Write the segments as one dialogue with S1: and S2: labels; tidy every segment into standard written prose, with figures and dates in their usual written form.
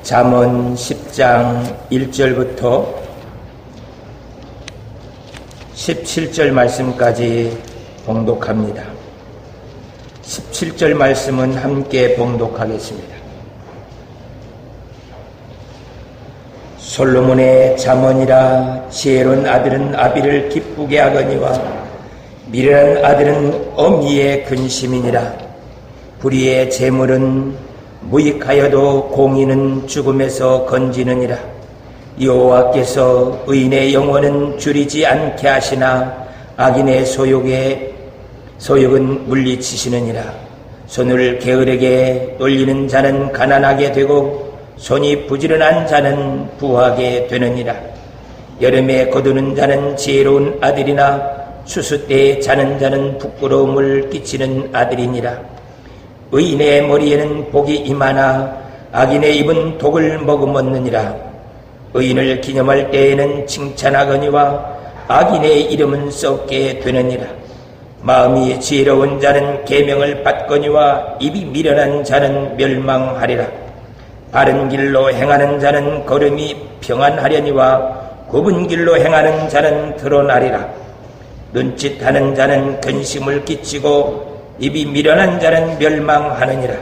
S1: 잠언 10장 1절부터 17절 말씀까지 봉독합니다. 17절 말씀은 함께 봉독하겠습니다. 솔로몬의 잠언이라. 지혜로운 아들은 아비를 기쁘게 하거니와 미련한 아들은 어미의 근심이니라. 불의의 재물은 무익하여도 공의는 죽음에서 건지느니라. 여호와께서 의인의 영혼은 줄이지 않게 하시나 악인의 소욕은 물리치시느니라. 손을 게으르게 돌리는 자는 가난하게 되고 손이 부지런한 자는 부하게 되느니라. 여름에 거두는 자는 지혜로운 아들이나 추수 때에 자는 자는 부끄러움을 끼치는 아들이니라. 의인의 머리에는 복이 임하나 악인의 입은 독을 머금었느니라. 의인을 기념할 때에는 칭찬하거니와 악인의 이름은 썩게 되느니라. 마음이 지혜로운 자는 계명을 받거니와 입이 미련한 자는 멸망하리라. 바른 길로 행하는 자는 걸음이 평안하려니와 굽은 길로 행하는 자는 드러나리라. 눈짓하는 자는 근심을 끼치고 입이 미련한 자는 멸망하느니라.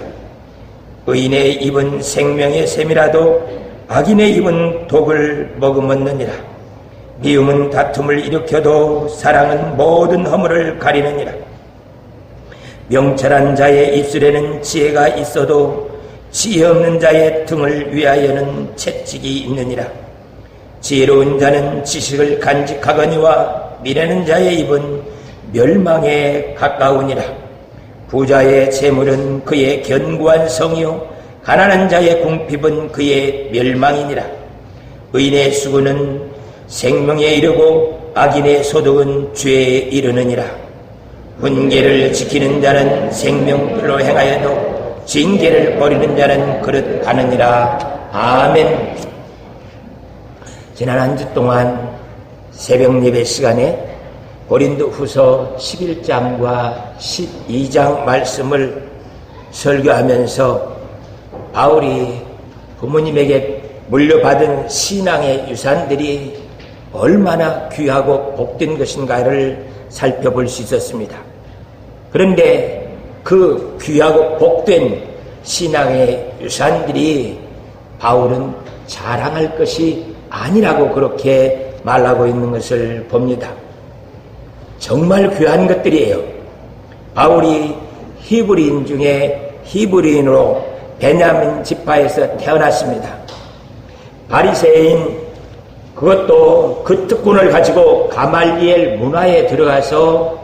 S1: 의인의 입은 생명의 샘이라도 악인의 입은 독을 머금었느니라. 미움은 다툼을 일으켜도 사랑은 모든 허물을 가리느니라. 명철한 자의 입술에는 지혜가 있어도 지혜 없는 자의 등을 위하여는 채찍이 있느니라. 지혜로운 자는 지식을 간직하거니와 미련한 자의 입은 멸망에 가까우니라. 부자의 재물은 그의 견고한 성이요 가난한 자의 궁핍은 그의 멸망이니라. 의인의 수고는 생명에 이르고 악인의 소득은 죄에 이르느니라. 훈계를 지키는 자는 생명들로 행하여도 징계를 버리는 자는 그릇 가느니라. 아멘. 지난 한 주 동안 새벽 예배 시간에 고린도후서 11장과 12장 말씀을 설교하면서 바울이 부모님에게 물려받은 신앙의 유산들이 얼마나 귀하고 복된 것인가를 살펴볼 수 있었습니다. 그런데 그 귀하고 복된 신앙의 유산들이 바울은 자랑할 것이 아니라고 그렇게 말하고 있는 것을 봅니다. 정말 귀한 것들이에요. 바울이 히브리인 중에 히브리인으로 베냐민 지파에서 태어났습니다. 바리새인, 그것도 그 특권을 가지고 가말리엘 문화에 들어가서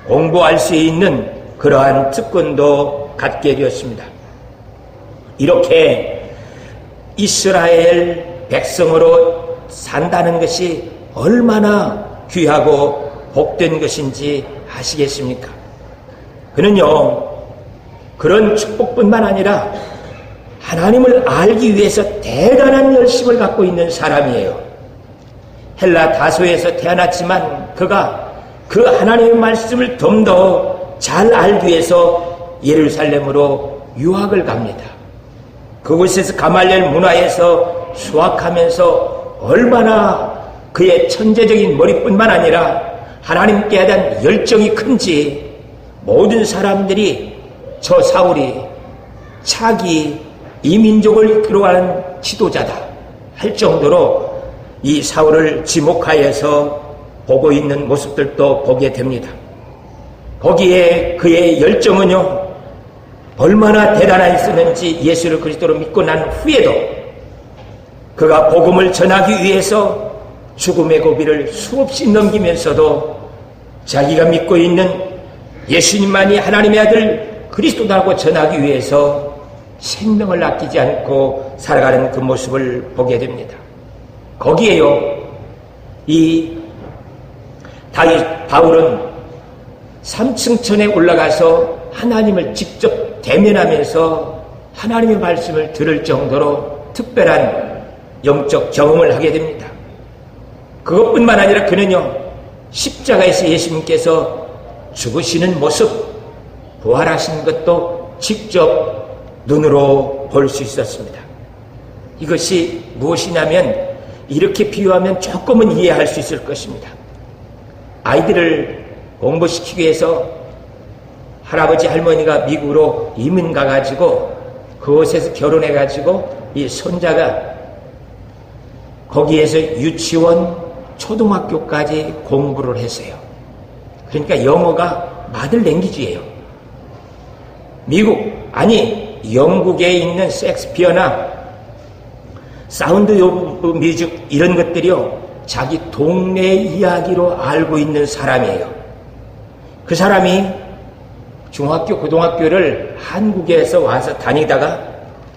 S1: 공부할 수 있는 그러한 특권도 갖게 되었습니다. 이렇게 이스라엘 백성으로 산다는 것이 얼마나 귀하고 복된 것인지 아시겠습니까? 그는요, 그런 축복뿐만 아니라 하나님을 알기 위해서 대단한 열심을 갖고 있는 사람이에요. 헬라 다소에서 태어났지만 그가 그 하나님의 말씀을 좀 더 잘 알기 위해서 예루살렘으로 유학을 갑니다. 그곳에서 가말리엘 문화에서 수학하면서 얼마나 그의 천재적인 머리뿐만 아니라 하나님께 대한 열정이 큰지 모든 사람들이 저 사울이 차기 이민족을 이끌어가는 지도자다 할 정도로 이 사울을 지목하여서 보고 있는 모습들도 보게 됩니다. 거기에 그의 열정은요, 얼마나 대단했었는지 예수를 그리스도로 믿고 난 후에도 그가 복음을 전하기 위해서 죽음의 고비를 수없이 넘기면서도 자기가 믿고 있는 예수님만이 하나님의 아들 그리스도다고 전하기 위해서 생명을 아끼지 않고 살아가는 그 모습을 보게 됩니다. 거기에요, 이 바울은 3층천에 올라가서 하나님을 직접 대면하면서 하나님의 말씀을 들을 정도로 특별한 영적 경험을 하게 됩니다. 그것뿐만 아니라 그는요, 십자가에서 예수님께서 죽으시는 모습, 부활하신 것도 직접 눈으로 볼 수 있었습니다. 이것이 무엇이냐면 이렇게 비유하면 조금은 이해할 수 있을 것입니다. 아이들을 공부시키기 위해서 할아버지 할머니가 미국으로 이민 가가지고 그곳에서 결혼해가지고 이 손자가 거기에서 유치원, 초등학교까지 공부를 했어요. 그러니까 영어가 마들 랭귀지예요. 영국에 있는 셰익스피어나 사운드 오브 뮤직 이런 것들이요, 자기 동네 이야기로 알고 있는 사람이에요. 그 사람이 중학교, 고등학교를 한국에서 와서 다니다가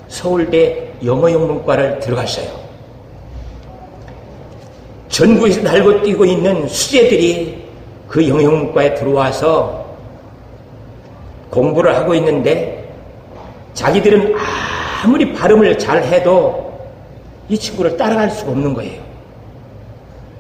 S1: 서울대 영어영문과를 들어갔어요. 전국에서 날고 뛰고 있는 수재들이 그 영어영문과에 들어와서 공부를 하고 있는데 자기들은 아무리 발음을 잘해도 이 친구를 따라갈 수가 없는 거예요.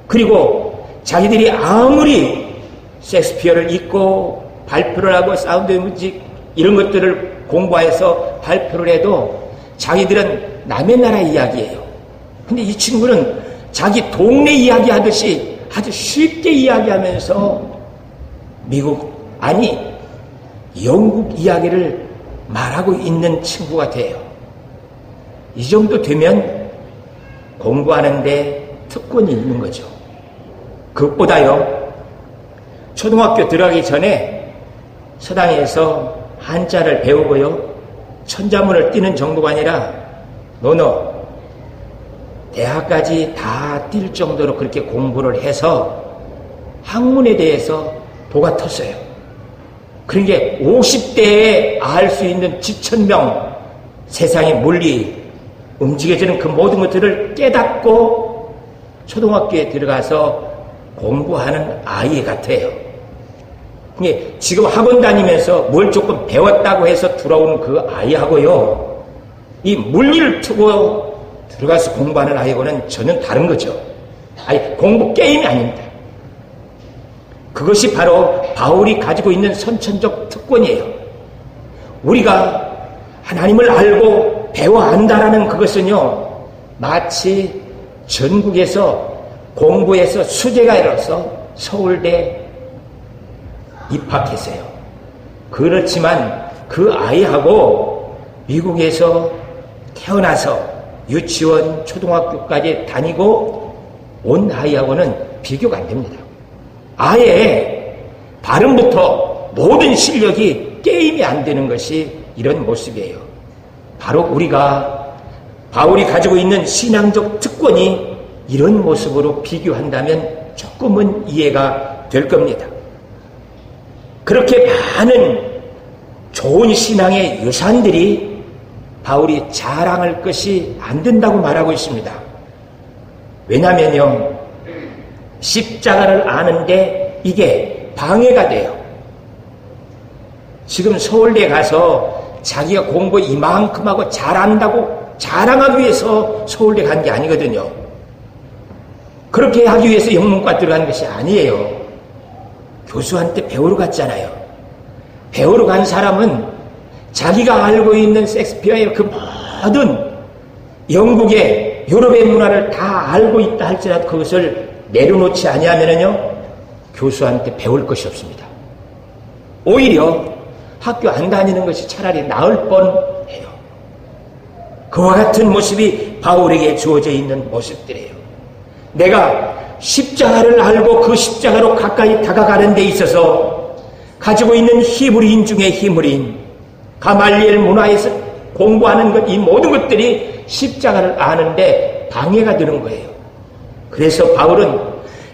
S1: 그리고 자기들이 아무리 셰익스피어를 읽고 발표를 하고 사운드 뮤직 이런 것들을 공부해서 발표를 해도 자기들은 남의 나라 이야기예요. 근데 이 친구는 자기 동네 이야기 하듯이 아주 쉽게 이야기하면서 영국 이야기를 말하고 있는 친구가 돼요. 이 정도 되면 공부하는데 특권이 있는 거죠. 그것보다요, 초등학교 들어가기 전에 서당에서 한자를 배우고요, 천자문을 띄는 정도가 아니라 너너 대학까지 다 뛸 정도로 그렇게 공부를 해서 학문에 대해서 도가 텄어요. 그러니까 50대에 알 수 있는 지천명 세상의 물리 움직여지는 그 모든 것들을 깨닫고 초등학교에 들어가서 공부하는 아이 같아요. 지금 학원 다니면서 뭘 조금 배웠다고 해서 돌아오는 그 아이하고요, 이 물리를 트고 들어가서 공부하는 아이하고는 전혀 다른 거죠. 공부 게임이 아닙니다. 그것이 바로 바울이 가지고 있는 선천적 특권이에요. 우리가 하나님을 알고 배워 안다라는 그것은요, 마치 전국에서 공부해서 수재가 일어서 서울대 입학했어요. 그렇지만 그 아이하고 미국에서 태어나서 유치원, 초등학교까지 다니고 온 아이하고는 비교가 안 됩니다. 아예 발음부터 모든 실력이 게임이 안 되는 것이 이런 모습이에요. 바로 바울이 가지고 있는 신앙적 특권이 이런 모습으로 비교한다면 조금은 이해가 될 겁니다. 그렇게 많은 좋은 신앙의 유산들이 바울이 자랑할 것이 안 된다고 말하고 있습니다. 왜냐면요, 십자가를 아는데 이게 방해가 돼요. 지금 서울대 가서 자기가 공부 이만큼 하고 잘한다고 자랑하기 위해서 서울대 간 게 아니거든요. 그렇게 하기 위해서 영문과 들어간 것이 아니에요. 교수한테 배우러 갔잖아요. 배우러 간 사람은 자기가 알고 있는 셰익스피어의 그 모든 영국의 유럽의 문화를 다 알고 있다 할지라도 그것을 내려놓지 아니하면요, 교수한테 배울 것이 없습니다. 오히려 학교 안 다니는 것이 차라리 나을 뻔해요. 그와 같은 모습이 바울에게 주어져 있는 모습들이에요. 내가 십자가를 알고 그 십자가로 가까이 다가가는 데 있어서 가지고 있는 히브리인 중에 히브리인, 가말리엘 문화에서 공부하는 것, 이 모든 것들이 십자가를 아는데 방해가 되는 거예요. 그래서 바울은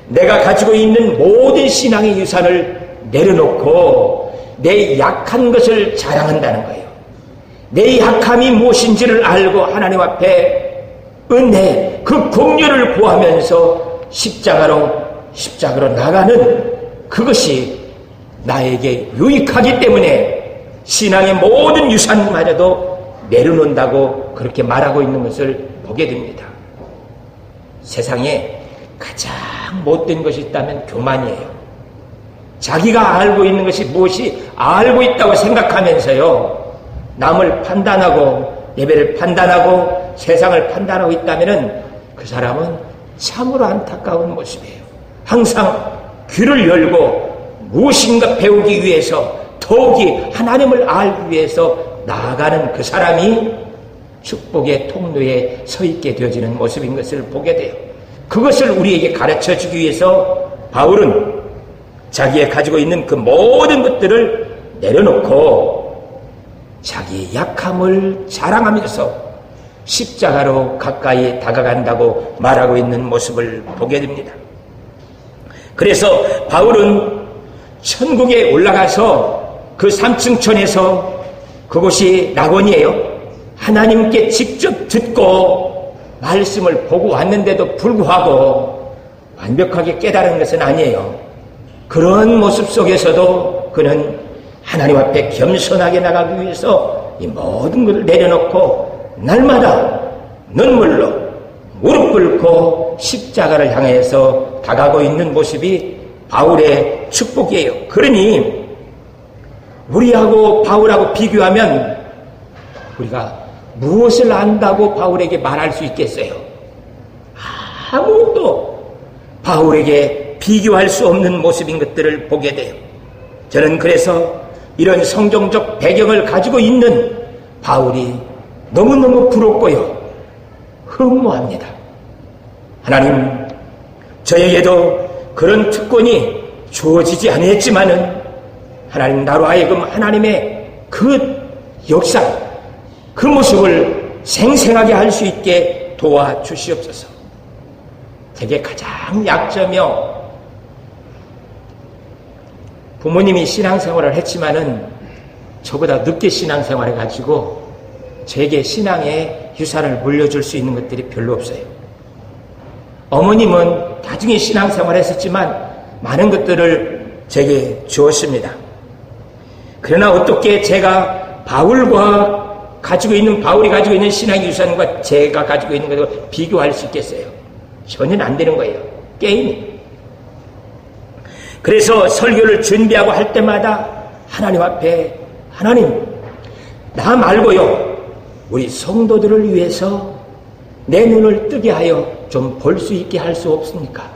S1: 내가 가지고 있는 모든 신앙의 유산을 내려놓고 내 약한 것을 자랑한다는 거예요. 내 약함이 무엇인지를 알고 하나님 앞에 은혜, 그 긍휼을 구하면서 십자가로 나가는 그것이 나에게 유익하기 때문에 신앙의 모든 유산마저도 내려놓는다고 그렇게 말하고 있는 것을 보게 됩니다. 세상에 가장 못된 것이 있다면 교만이에요. 자기가 알고 있는 것이 무엇이 알고 있다고 생각하면서요, 남을 판단하고 예배를 판단하고 세상을 판단하고 있다면 그 사람은 참으로 안타까운 모습이에요. 항상 귀를 열고 무엇인가 배우기 위해서, 더욱이 하나님을 알기 위해서 나아가는 그 사람이 축복의 통로에 서 있게 되어지는 모습인 것을 보게 돼요. 그것을 우리에게 가르쳐주기 위해서 바울은 자기의 가지고 있는 그 모든 것들을 내려놓고 자기의 약함을 자랑하면서 십자가로 가까이 다가간다고 말하고 있는 모습을 보게 됩니다. 그래서 바울은 천국에 올라가서 그 3층천에서, 그곳이 낙원이에요. 하나님께 직접 듣고 말씀을 보고 왔는데도 불구하고 완벽하게 깨달은 것은 아니에요. 그런 모습 속에서도 그는 하나님 앞에 겸손하게 나가기 위해서 이 모든 것을 내려놓고 날마다 눈물로 무릎 꿇고 십자가를 향해서 다가가고 있는 모습이 바울의 축복이에요. 그러니 우리하고 바울하고 비교하면 우리가 무엇을 안다고 바울에게 말할 수 있겠어요? 아무것도 바울에게 비교할 수 없는 모습인 것들을 보게 돼요. 저는 그래서 이런 성경적 배경을 가지고 있는 바울이 너무너무 부럽고요, 흠모합니다. 하나님, 저에게도 그런 특권이 주어지지 않았지만은 하나님, 나로 하여금 하나님의 그 역사, 그 모습을 생생하게 할 수 있게 도와주시옵소서. 제게 가장 약점이요, 부모님이 신앙생활을 했지만은 저보다 늦게 신앙생활을 해가지고 제게 신앙의 유산을 물려줄 수 있는 것들이 별로 없어요. 어머님은 나중에 신앙생활을 했었지만 많은 것들을 제게 주었습니다. 그러나 어떻게 제가 바울이 가지고 있는 신앙의 유산과 제가 가지고 있는 것을 비교할 수 있겠어요? 전혀 안 되는 거예요. 게임이. 그래서 설교를 준비하고 할 때마다 하나님 앞에, 하나님, 나 말고요, 우리 성도들을 위해서 내 눈을 뜨게 하여 좀 볼 수 있게 할 수 없습니까?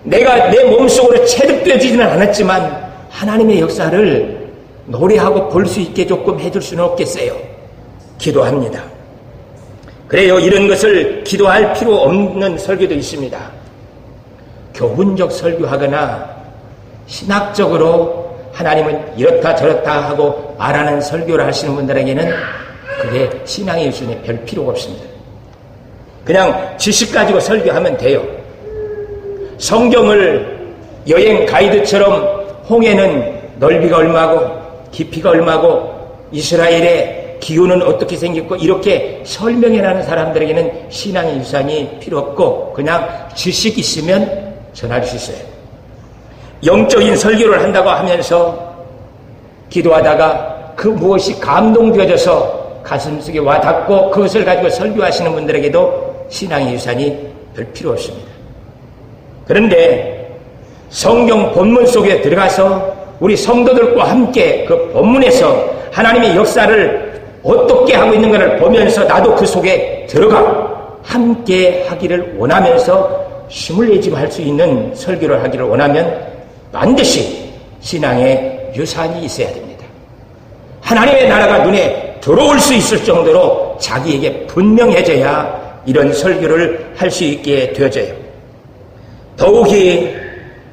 S1: 내가 내 몸속으로 체득되어지지는 않았지만 하나님의 역사를 노래하고 볼 수 있게 조금 해줄 수는 없겠어요? 기도합니다. 그래요, 이런 것을 기도할 필요 없는 설교도 있습니다. 교훈적 설교하거나 신학적으로 하나님은 이렇다 저렇다 하고 말하는 설교를 하시는 분들에게는 그게 신앙의 유순에 별 필요가 없습니다. 그냥 지식 가지고 설교하면 돼요. 성경을 여행 가이드처럼 홍해는 넓이가 얼마고 깊이가 얼마고 이스라엘의 기후는 어떻게 생겼고 이렇게 설명해라는 사람들에게는 신앙의 유산이 필요 없고 그냥 지식 있으면 전할 수 있어요. 영적인 설교를 한다고 하면서 기도하다가 그 무엇이 감동되어져서 가슴속에 와닿고 그것을 가지고 설교하시는 분들에게도 신앙의 유산이 별 필요 없습니다. 그런데 성경 본문 속에 들어가서 우리 성도들과 함께 그 본문에서 하나님의 역사를 어떻게 하고 있는 것을 보면서 나도 그 속에 들어가 함께 하기를 원하면서 힘을 내지고 할 수 있는 설교를 하기를 원하면 반드시 신앙의 유산이 있어야 됩니다. 하나님의 나라가 눈에 들어올 수 있을 정도로 자기에게 분명해져야 이런 설교를 할 수 있게 되어져요. 더욱이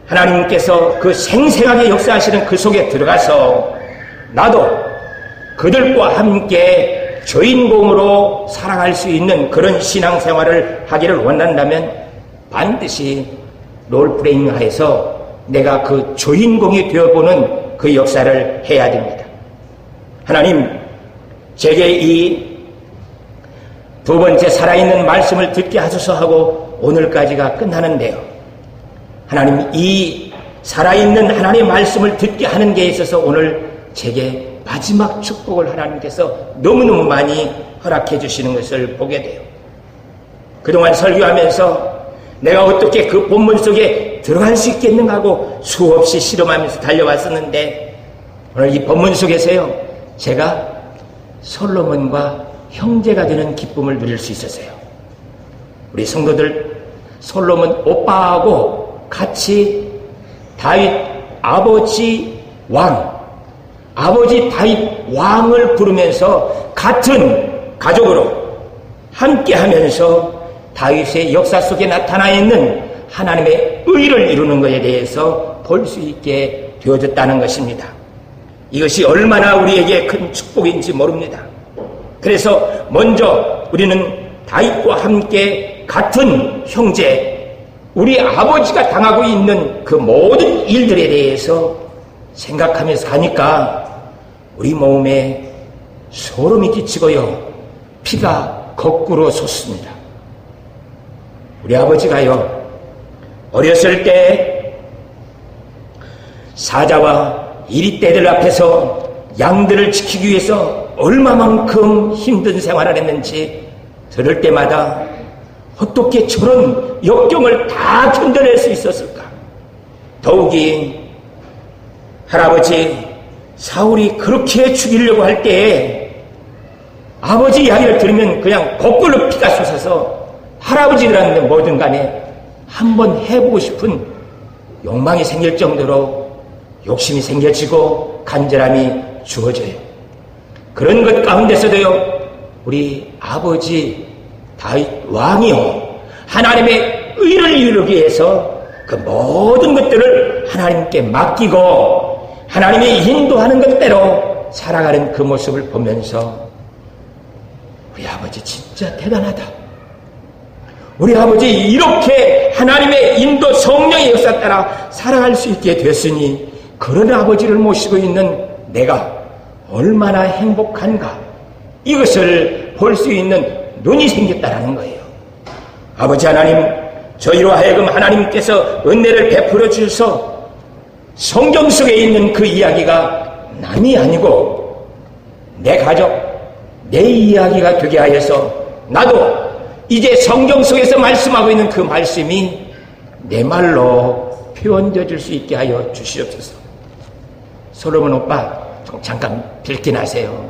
S1: 하나님께서 그 생생하게 역사하시는 그 속에 들어가서 나도 그들과 함께 주인공으로 살아갈 수 있는 그런 신앙생활을 하기를 원한다면 반드시 롤플레잉 하에서 내가 그 주인공이 되어보는 그 역사를 해야 됩니다. 하나님, 제게 이 두 번째 살아있는 말씀을 듣게 하소서 하고 오늘까지가 끝나는데요. 하나님, 이 살아있는 하나님의 말씀을 듣게 하는 게 있어서 오늘 제게 마지막 축복을 하나님께서 너무너무 많이 허락해 주시는 것을 보게 돼요. 그동안 설교하면서 내가 어떻게 그 본문 속에 들어갈 수 있겠는가 하고 수없이 실험하면서 달려왔었는데 오늘 이 본문 속에서요, 제가 솔로몬과 형제가 되는 기쁨을 누릴 수 있었어요. 우리 성도들 솔로몬 오빠하고 같이 다윗 아버지 다윗 왕을 부르면서 같은 가족으로 함께하면서 다윗의 역사 속에 나타나 있는 하나님의 의를 이루는 것에 대해서 볼 수 있게 되어졌다는 것입니다. 이것이 얼마나 우리에게 큰 축복인지 모릅니다. 그래서 먼저 우리는 다윗과 함께 같은 형제, 우리 아버지가 당하고 있는 그 모든 일들에 대해서 생각하면서 가니까 우리 몸에 소름이 끼치고요, 피가 거꾸로 솟습니다. 우리 아버지가요, 어렸을 때 사자와 이리떼들 앞에서 양들을 지키기 위해서 얼마만큼 힘든 생활을 했는지 들을 때마다 어떻게 저런 역경을 다 견뎌낼 수 있었을까? 더욱이 할아버지 사울이 그렇게 죽이려고 할 때에 아버지 이야기를 들으면 그냥 거꾸로 피가 솟아서 할아버지들한테 뭐든 간에 한번 해보고 싶은 욕망이 생길 정도로 욕심이 생겨지고 간절함이 주어져요. 그런 것 가운데서도요, 우리 아버지 다윗 왕이요, 하나님의 의를 이루기 위해서 그 모든 것들을 하나님께 맡기고 하나님이 인도하는 것대로 살아가는 그 모습을 보면서 우리 아버지 진짜 대단하다. 우리 아버지 이렇게 하나님의 인도 성령의 역사 따라 살아갈 수 있게 됐으니 그런 아버지를 모시고 있는 내가 얼마나 행복한가, 이것을 볼 수 있는 눈이 생겼다라는 거예요. 아버지 하나님, 저희로 하여금 하나님께서 은혜를 베풀어 주셔서 성경 속에 있는 그 이야기가 남이 아니고 내 가족, 내 이야기가 되게 하여서 나도 이제 성경 속에서 말씀하고 있는 그 말씀이 내 말로 표현되어 줄 수 있게 하여 주시옵소서. 솔로몬 오빠 잠깐 빌긴 하세요.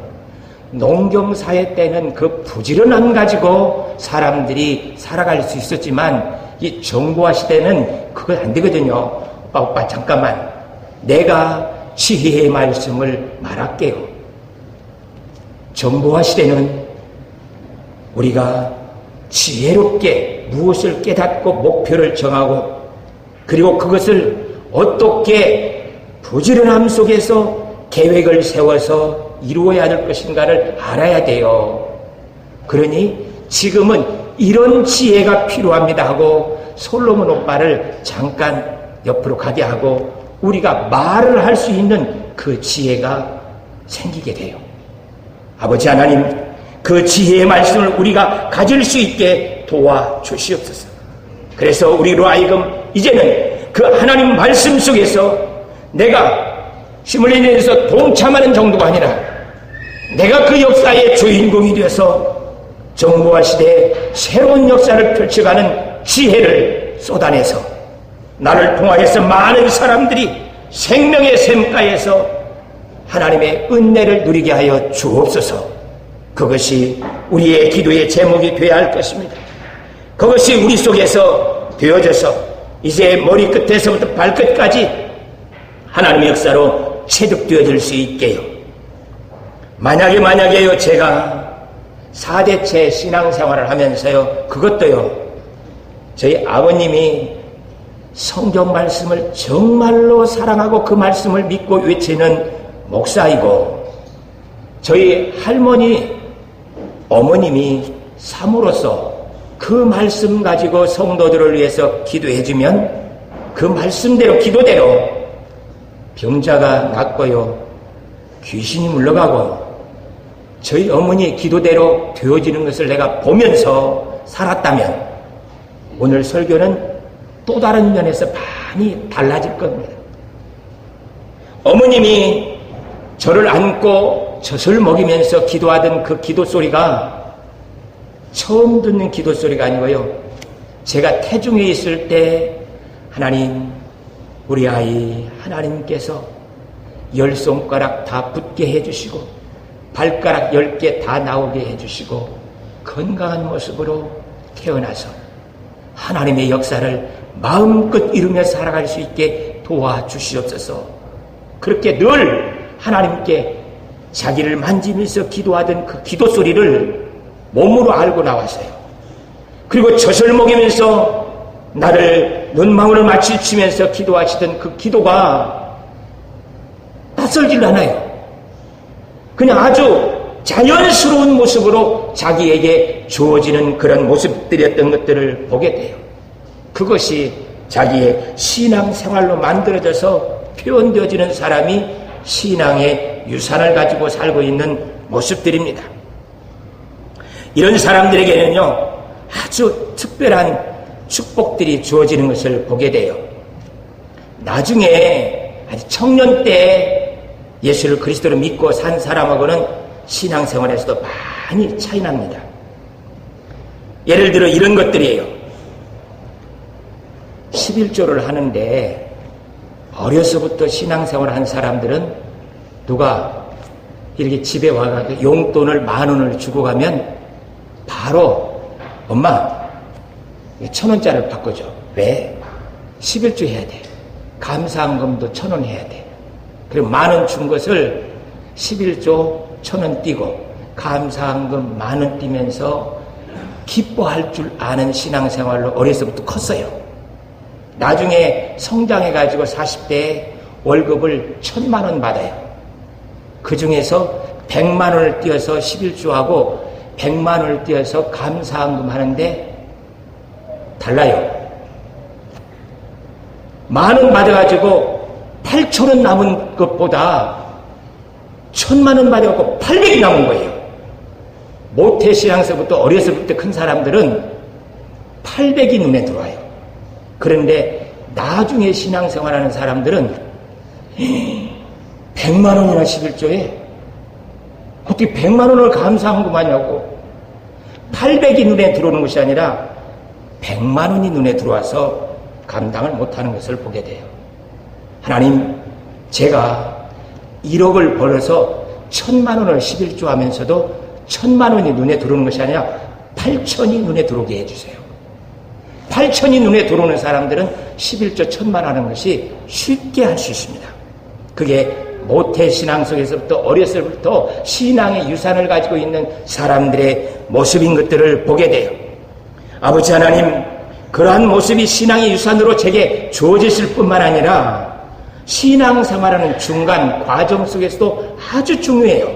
S1: 농경사회 때는 그 부지런함 가지고 사람들이 살아갈 수 있었지만 이 정보화 시대는 그건 안 되거든요. 오빠 잠깐만, 내가 지혜의 말씀을 말할게요. 정보화 시대는 우리가 지혜롭게 무엇을 깨닫고 목표를 정하고 그리고 그것을 어떻게 부지런함 속에서 계획을 세워서 이루어야 될 것인가를 알아야 돼요. 그러니 지금은 이런 지혜가 필요합니다 하고 솔로몬 오빠를 잠깐 옆으로 가게 하고 우리가 말을 할 수 있는 그 지혜가 생기게 돼요. 아버지 하나님, 그 지혜의 말씀을 우리가 가질 수 있게 도와주시옵소서. 그래서 우리로 하여금 이제는 그 하나님 말씀 속에서 내가 시뮬레이션에서 동참하는 정도가 아니라 내가 그 역사의 주인공이 되어서 정보화 시대에 새로운 역사를 펼쳐가는 지혜를 쏟아내서 나를 통하여서 많은 사람들이 생명의 샘가에서 하나님의 은혜를 누리게 하여 주옵소서. 그것이 우리의 기도의 제목이 되어야 할 것입니다. 그것이 우리 속에서 되어져서 이제 머리끝에서부터 발끝까지 하나님의 역사로 체득되어질 수 있게요. 만약에요, 제가 4대째 신앙생활을 하면서요, 그것도요, 저희 아버님이 성경 말씀을 정말로 사랑하고 그 말씀을 믿고 외치는 목사이고, 저희 할머니, 어머님이 사모로서 그 말씀 가지고 성도들을 위해서 기도해주면 그 말씀대로, 기도대로 병자가 낫고요, 귀신이 물러가고, 저희 어머니의 기도대로 되어지는 것을 내가 보면서 살았다면 오늘 설교는 또 다른 면에서 많이 달라질 겁니다. 어머님이 저를 안고 젖을 먹이면서 기도하던 그 기도 소리가 처음 듣는 기도 소리가 아니고요, 제가 태중에 있을 때 하나님, 우리 아이 하나님께서 10손가락 다 붙게 해주시고 발가락 10개 다 나오게 해주시고 건강한 모습으로 태어나서 하나님의 역사를 마음껏 이루며 살아갈 수 있게 도와주시옵소서. 그렇게 늘 하나님께 자기를 만지면서 기도하던 그 기도 소리를 몸으로 알고 나왔어요. 그리고 젖을 먹이면서 나를 눈망울을 마주치면서 기도하시던 그 기도가 낯설질 않아요. 그냥 아주 자연스러운 모습으로 자기에게 주어지는 그런 모습들이었던 것들을 보게 돼요. 그것이 자기의 신앙생활로 만들어져서 표현되어지는 사람이 신앙의 유산을 가지고 살고 있는 모습들입니다. 이런 사람들에게는요, 아주 특별한 축복들이 주어지는 것을 보게 돼요. 나중에 아주 청년 때 예수를 그리스도로 믿고 산 사람하고는 신앙생활에서도 많이 차이 납니다. 예를 들어 이런 것들이에요. 11조를 하는데 어려서부터 신앙생활을 한 사람들은 누가 이렇게 집에 와가지고 용돈을 10,000원을 주고 가면 바로 엄마 1,000원짜리를 바꿔줘. 왜? 11조 해야 돼. 감사한금도 1,000원 해야 돼. 그리고 10,000원 준 것을 11조 1,000원 띄고 감사한금 10,000원 띄면서 기뻐할 줄 아는 신앙생활로 어려서부터 컸어요. 나중에 성장해가지고 40대에 월급을 1,000,000원 받아요. 그 중에서 100만원을 띄어서 11조하고 100만원을 띄어서 감사한금 하는데 달라요. 10,000원 받아가지고 8,000원 남은 것보다 1,000,000원 받아가지고 800이 남은 거예요. 모태신앙서부터 어려서부터 큰 사람들은 800이 눈에 들어와요. 그런데 나중에 신앙생활하는 사람들은 100만원이나 11조에 어떻게 100만원을 감사한금 하냐고. 800이 눈에 들어오는 것이 아니라 100만원이 눈에 들어와서 감당을 못하는 것을 보게 돼요. 하나님, 제가 1억을 벌어서 1,000만원을 11조 하면서도 1,000만원이 눈에 들어오는 것이 아니라 8,000이 눈에 들어오게 해주세요. 8,000이 눈에 들어오는 사람들은 11조 1,000만 하는 것이 쉽게 할 수 있습니다. 그게 모태신앙 속에서부터 어렸을부터 신앙의 유산을 가지고 있는 사람들의 모습인 것들을 보게 돼요. 아버지 하나님, 그러한 모습이 신앙의 유산으로 제게 주어졌을 뿐만 아니라 신앙생활하는 중간 과정 속에서도 아주 중요해요.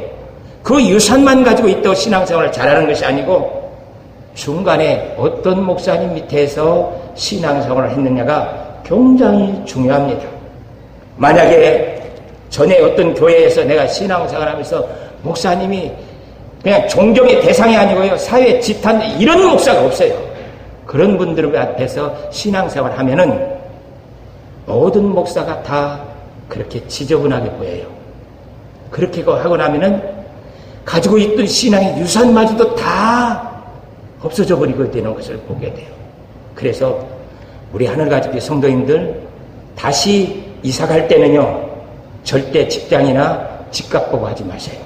S1: 그 유산만 가지고 있다고 신앙생활을 잘하는 것이 아니고 중간에 어떤 목사님 밑에서 신앙생활을 했느냐가 굉장히 중요합니다. 만약에 전에 어떤 교회에서 내가 신앙생활을 하면서 목사님이 그냥 존경의 대상이 아니고요, 사회 지탄 이런 목사가 없어요. 그런 분들 앞에서 신앙생활을 하면은 모든 목사가 다 그렇게 지저분하게 보여요. 그렇게 하고 나면은 가지고 있던 신앙의 유산마저도 다 없어져 버리게 되는 것을 보게 돼요. 그래서 우리 하늘가족의 성도님들 다시 이사 갈 때는요, 절대 직장이나 집값 보고 하지 마세요.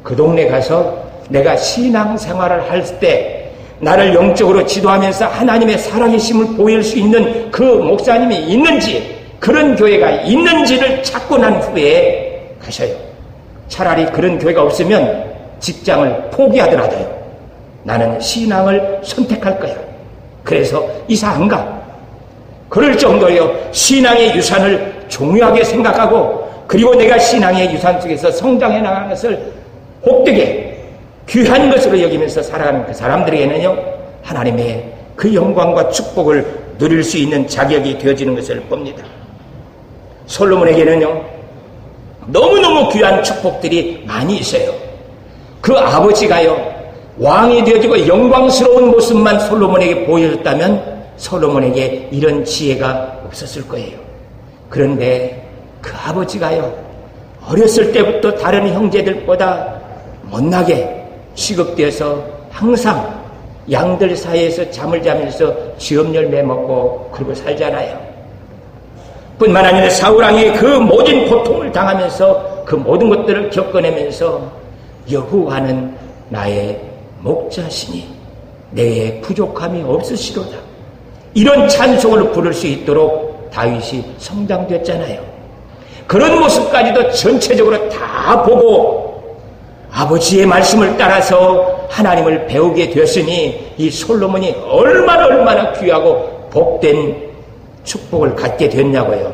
S1: 그 동네 가서 내가 신앙생활을 할 때 나를 영적으로 지도하면서 하나님의 살아계심을 보일 수 있는 그 목사님이 있는지, 그런 교회가 있는지를 찾고 난 후에 가셔요. 차라리 그런 교회가 없으면 직장을 포기하더라도요, 나는 신앙을 선택할 거야. 그래서 이사 안 가. 그럴 정도요, 신앙의 유산을 중요하게 생각하고, 그리고 내가 신앙의 유산 속에서 성장해 나가는 것을 복되게 귀한 것으로 여기면서 살아가는 그 사람들에게는요, 하나님의 그 영광과 축복을 누릴 수 있는 자격이 되어지는 것을 봅니다. 솔로몬에게는요, 너무너무 귀한 축복들이 많이 있어요. 그 아버지가요, 왕이 되어지고 영광스러운 모습만 솔로몬에게 보여줬다면 솔로몬에게 이런 지혜가 없었을 거예요. 그런데 그 아버지가요, 어렸을 때부터 다른 형제들보다 못나게 취급되어서 항상 양들 사이에서 잠을 자면서 쥐엄열매 먹고 그러고 살잖아요. 뿐만 아니라 사울왕이 그 모든 고통을 당하면서 그 모든 것들을 겪어내면서 여호와는 나의 목자시니 내게 부족함이 없으시도다. 이런 찬송을 부를 수 있도록 다윗이 성장됐잖아요. 그런 모습까지도 전체적으로 다 보고 아버지의 말씀을 따라서 하나님을 배우게 되었으니 이 솔로몬이 얼마나 귀하고 복된 축복을 갖게 됐냐고요.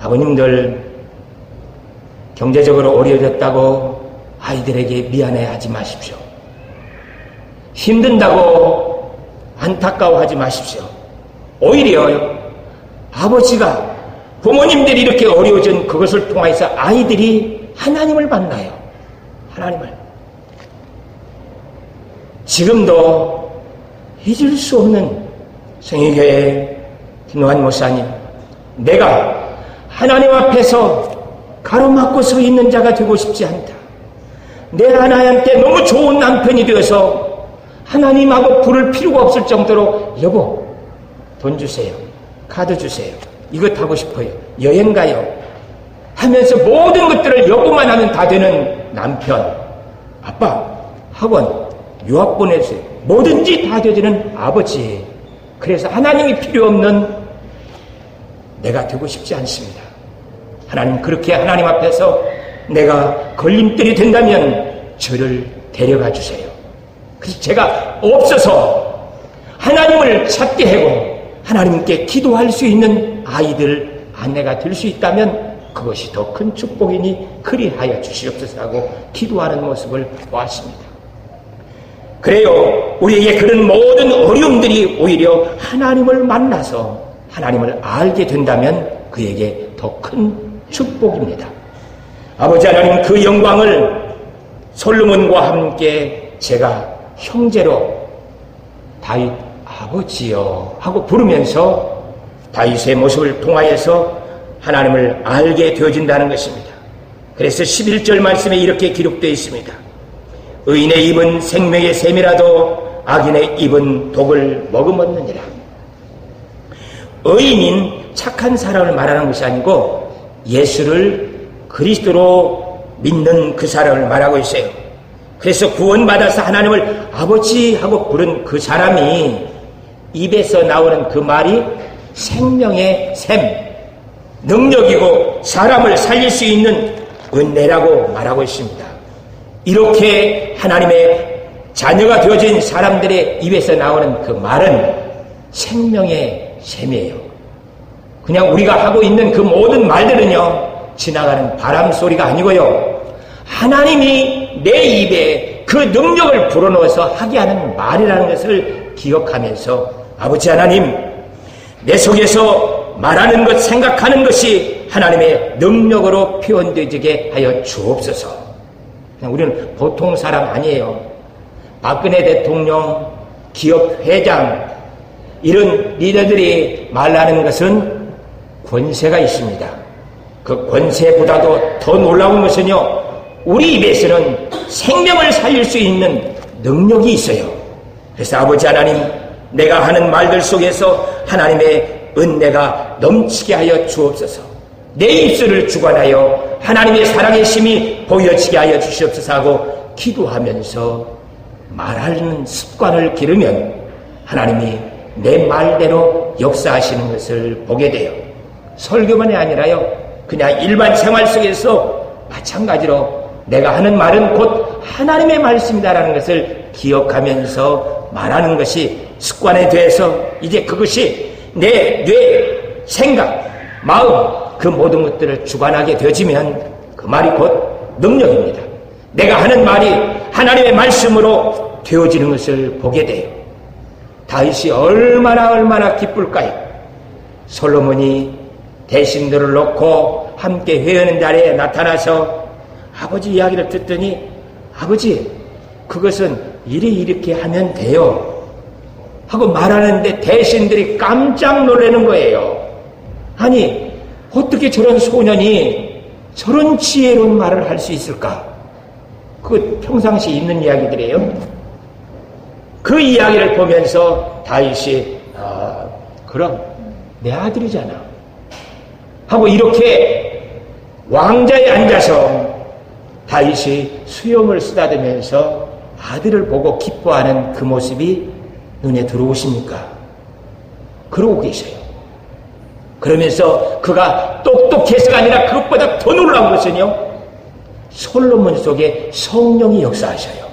S1: 아버님들 경제적으로 어려워졌다고 아이들에게 미안해하지 마십시오. 힘든다고 안타까워하지 마십시오. 오히려 아버지가 부모님들이 이렇게 어려워진 그것을 통해서 아이들이 하나님을 만나요. 하나님을. 지금도 잊을 수 없는 성의교회 김노한 목사님, 내가 하나님 앞에서 가로막고 서 있는 자가 되고 싶지 않다. 내 하나님한테 너무 좋은 남편이 되어서 하나님하고 부를 필요가 없을 정도로 여보 돈 주세요. 카드 주세요. 이거 타고 싶어요. 여행 가요. 하면서 모든 것들을 여보만 하면 다 되는 남편. 아빠 학원 유학 보내주세요. 뭐든지 다 되어지는 아버지. 그래서 하나님이 필요 없는 내가 되고 싶지 않습니다. 하나님 그렇게 하나님 앞에서 내가 걸림돌이 된다면 저를 데려가 주세요. 그래서 제가 없어서 하나님을 찾게 하고 하나님께 기도할 수 있는 아이들 아내가 될 수 있다면 그것이 더 큰 축복이니 그리하여 주시옵소서 하고 기도하는 모습을 보았습니다. 그래요. 우리에게 그런 모든 어려움들이 오히려 하나님을 만나서 하나님을 알게 된다면 그에게 더 큰 축복입니다. 아버지 하나님 그 영광을 솔로몬과 함께 제가 형제로 다윗 아버지여 하고 부르면서 다윗의 모습을 통하여서 하나님을 알게 되어진다는 것입니다. 그래서 11절 말씀에 이렇게 기록되어 있습니다. 의인의 입은 생명의 샘이라도 악인의 입은 독을 머금었느니라. 의인인 착한 사람을 말하는 것이 아니고 예수를 그리스도로 믿는 그 사람을 말하고 있어요. 그래서 구원받아서 하나님을 아버지 하고 부른 그 사람이 입에서 나오는 그 말이 생명의 샘, 능력이고 사람을 살릴 수 있는 은혜라고 말하고 있습니다. 이렇게 하나님의 자녀가 되어진 사람들의 입에서 나오는 그 말은 생명의 샘이에요. 그냥 우리가 하고 있는 그 모든 말들은요, 지나가는 바람 소리가 아니고요, 하나님이 내 입에 그 능력을 불어넣어서 하게 하는 말이라는 것을 기억하면서 아버지 하나님, 내 속에서 말하는 것, 생각하는 것이 하나님의 능력으로 표현되게 하여 주옵소서. 그냥 우리는 보통 사람 아니에요. 박근혜 대통령, 기업 회장, 이런 리더들이 말하는 것은 권세가 있습니다. 그 권세보다도 더 놀라운 것은요, 우리 입에서는 생명을 살릴 수 있는 능력이 있어요. 그래서 아버지 하나님, 내가 하는 말들 속에서 하나님의 은혜가 넘치게 하여 주옵소서. 내 입술을 주관하여 하나님의 사랑의 힘이 보여지게 하여 주시옵소서 하고 기도하면서 말하는 습관을 기르면 하나님이 내 말대로 역사하시는 것을 보게 돼요. 설교만이 아니라요, 그냥 일반 생활 속에서 마찬가지로 내가 하는 말은 곧 하나님의 말씀이다라는 것을 기억하면서 말하는 것이 습관에 대해서 이제 그것이 내 뇌, 생각, 마음 그 모든 것들을 주관하게 되어지면 그 말이 곧 능력입니다. 내가 하는 말이 하나님의 말씀으로 되어지는 것을 보게 돼요. 다윗이 얼마나 기쁠까요? 솔로몬이 대신들을 놓고 함께 회하는 자리에 나타나서 아버지 이야기를 듣더니 아버지 그것은 이렇게 하면 돼요 하고 말하는데 대신들이 깜짝 놀라는 거예요. 아니 어떻게 저런 소년이 저런 지혜로운 말을 할 수 있을까? 그 평상시 있는 이야기들이에요. 그 이야기를 보면서 다윗이 그럼 내 아들이잖아 하고 이렇게 왕자에 앉아서 다윗이 수염을 쓰다듬으면서 아들을 보고 기뻐하는 그 모습이 눈에 들어오십니까? 그러고 계셔요. 그러면서 그가 똑똑해서가 아니라 그것보다 더 놀라운 것은요, 솔로몬 속에 성령이 역사하셔요.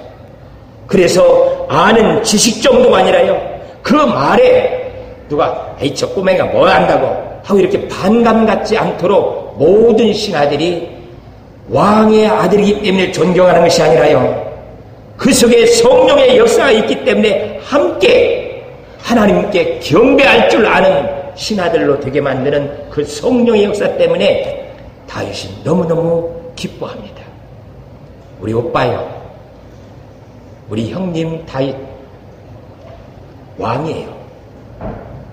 S1: 그래서 아는 지식 정도가 아니라요, 그 말에 누가 에이 저 꼬맹이가 뭐 안다고 하고 이렇게 반감 갖지 않도록 모든 신하들이 왕의 아들이기 때문에 존경하는 것이 아니라요, 그 속에 성령의 역사가 있기 때문에 함께 하나님께 경배할 줄 아는 신하들로 되게 만드는 그 성령의 역사 때문에 다윗이 너무너무 기뻐합니다. 우리 오빠요, 우리 형님 다윗 왕이에요.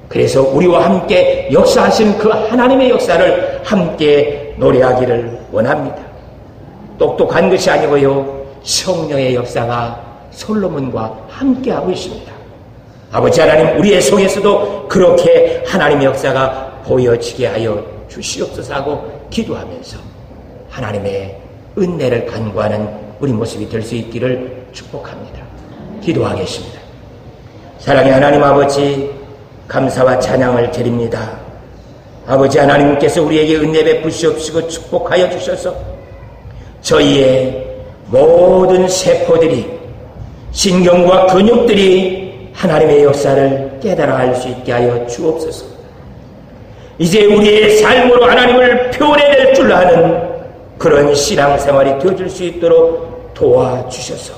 S1: 그래서 우리와 함께 역사하신 그 하나님의 역사를 함께 노래하기를 원합니다. 똑똑한 것이 아니고요, 성령의 역사가 솔로몬과 함께하고 있습니다. 아버지 하나님, 우리의 속에서도 그렇게 하나님의 역사가 보여지게 하여 주시옵소서 하고 기도하면서 하나님의 은혜를 간구하는 우리 모습이 될 수 있기를 축복합니다. 기도하겠습니다. 사랑의 하나님 아버지, 감사와 찬양을 드립니다. 아버지 하나님께서 우리에게 은혜 베푸시옵시고 축복하여 주셔서 저희의 모든 세포들이, 신경과 근육들이 하나님의 역사를 깨달아 알 수 있게 하여 주옵소서. 이제 우리의 삶으로 하나님을 표현해낼 줄 아는 그런 신앙생활이 되어줄 수 있도록 도와주셔서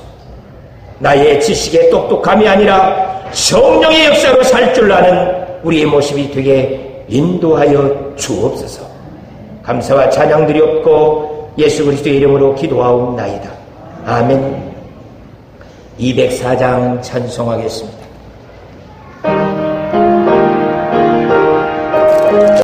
S1: 나의 지식의 똑똑함이 아니라 성령의 역사로 살 줄 아는 우리의 모습이 되게 인도하여 주옵소서. 감사와 찬양 드리옵고 예수 그리스도의 이름으로 기도하옵나이다. 아멘. 204장 찬송하겠습니다.